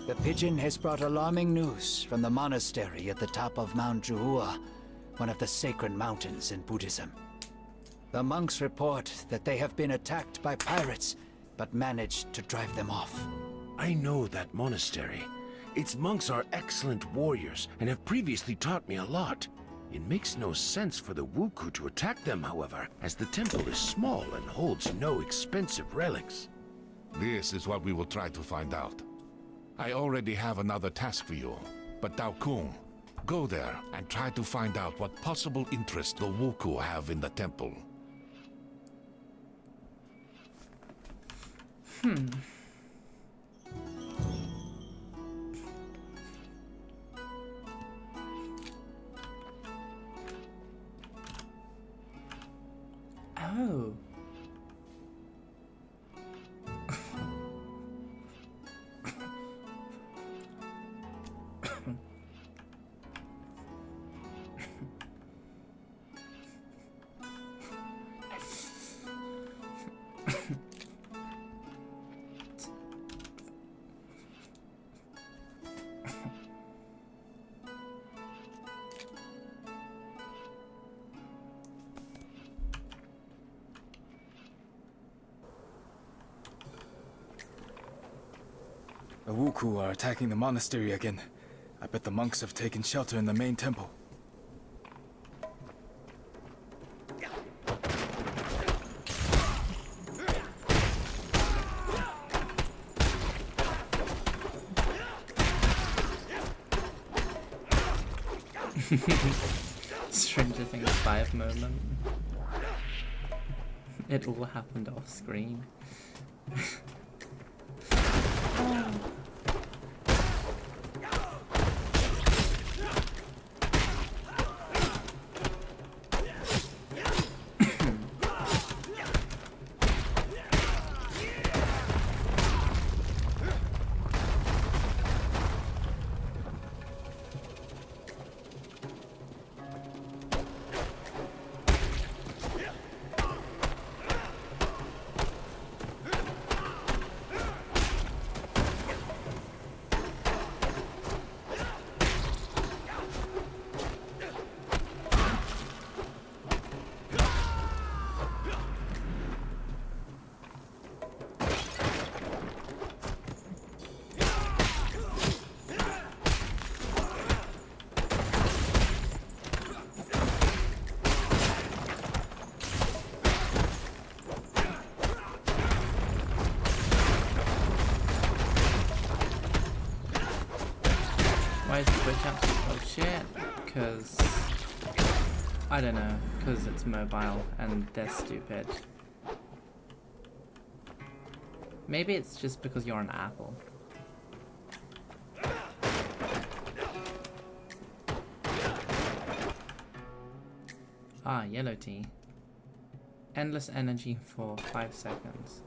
The pigeon has brought alarming news from the monastery at the top of Mount Juhua, one of the sacred mountains in Buddhism. The monks report that they have been attacked by pirates, but managed to drive them off. I know that monastery. Its monks are excellent warriors and have previously taught me a lot. It makes no sense for the Wuku to attack them, however, as the temple is small and holds no expensive relics. This is what we will try to find out. I already have another task for you, but Dao Kung, go there and try to find out what possible interest the Wuku have in the temple. Oh. The Wuku are attacking the monastery again. I bet the monks have taken shelter in the main temple. Stranger Things 5 moment. It all happened off screen. Why is the switch up? Oh shit, because I don't know, because it's mobile and they're stupid. Maybe it's just because you're an Apple. Ah, yellow tea. Endless energy for 5 seconds.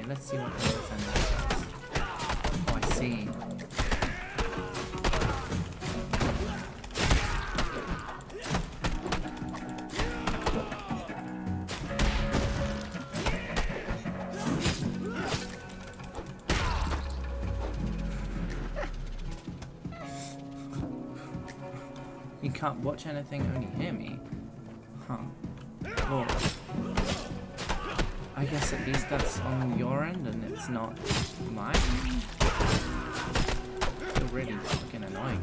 Let's see what this is. Oh, I see. You can't watch anything, only hear me. Huh. Cool. I guess at least that's on your end and it's not mine. It's really fucking annoying.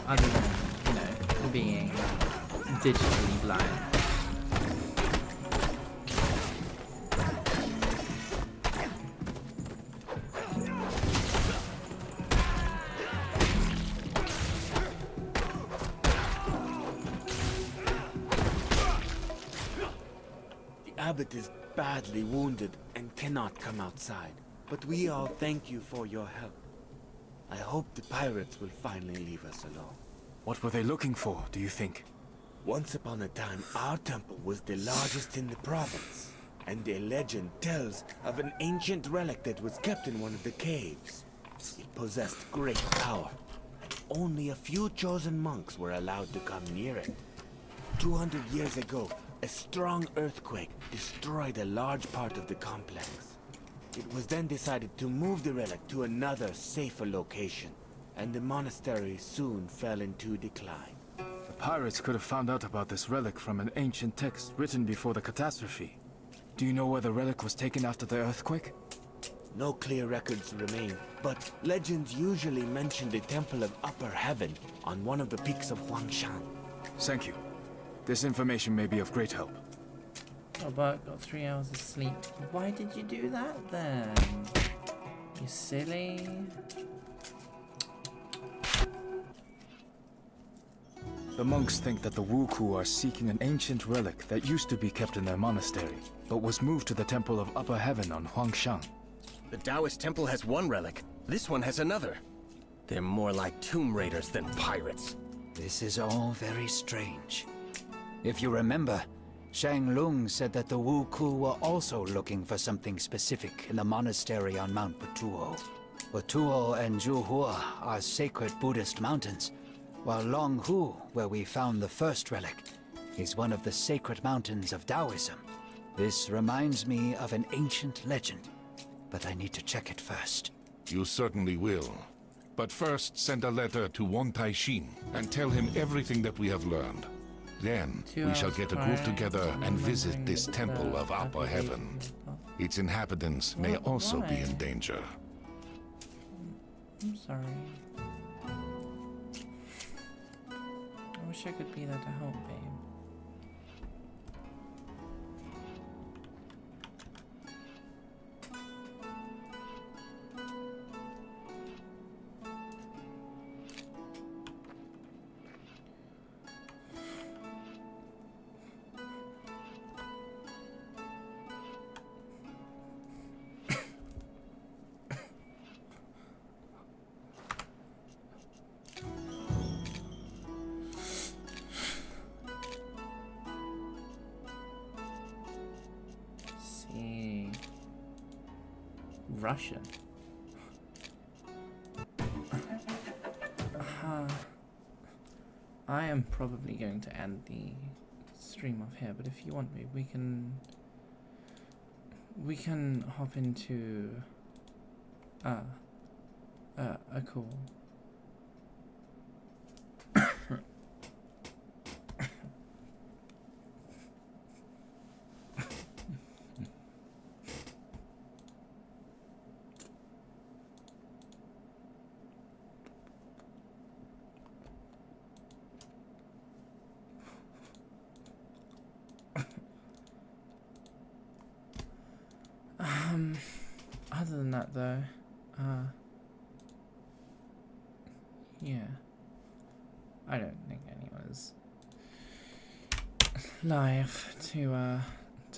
Other than, you know, being digitally blind. The abbot is badly wounded and cannot come outside, but we all thank you for your help. I hope the pirates will finally leave us alone. What were they looking for, do you think? Once upon a time, our temple was the largest in the province. and a legend tells of an ancient relic that was kept in one of the caves. It possessed great power, and only a few chosen monks were allowed to come near it. 200 years ago, a strong earthquake destroyed a large part of the complex. It was then decided to move the relic to another, safer location, and the monastery soon fell into decline. The pirates could have found out about this relic from an ancient text written before the catastrophe. Do you know where the relic was taken after the earthquake? No clear records remain, but legends usually mention the Temple of Upper Heaven on one of the peaks of Huangshan. Thank you. This information may be of great help. Oh, but got 3 hours of sleep. Why did you do that then? You silly. The monks think that the Wuku are seeking an ancient relic that used to be kept in their monastery, but was moved to the Temple of Upper Heaven on Huangshan. The Taoist temple has one relic. This one has another. They're more like tomb raiders than pirates. This is all very strange. If you remember, Shang Lung said that the Wuku were also looking for something specific in the monastery on Mount Batuo. Batuo and Zhuhua are sacred Buddhist mountains, while Longhu, where we found the first relic, is one of the sacred mountains of Taoism. This reminds me of an ancient legend, but I need to check it first. You certainly will. But first, send a letter to Wan Taishin and tell him everything that we have learned. Then, we shall get a group together and visit this temple of Upper Heaven. Its inhabitants may also be in danger. I'm sorry. I wish I could be there to help, babe. Russian. I am probably going to end the stream off here, but if you want me, we can hop into a call. Other than that though, yeah, I don't think anyone is live to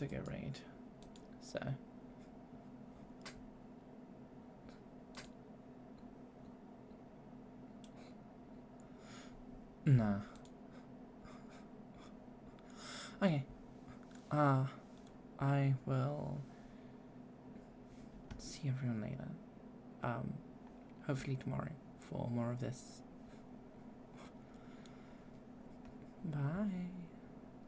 go raid, so. Nah. Okay. I will see everyone later. Hopefully tomorrow for more of this. Bye.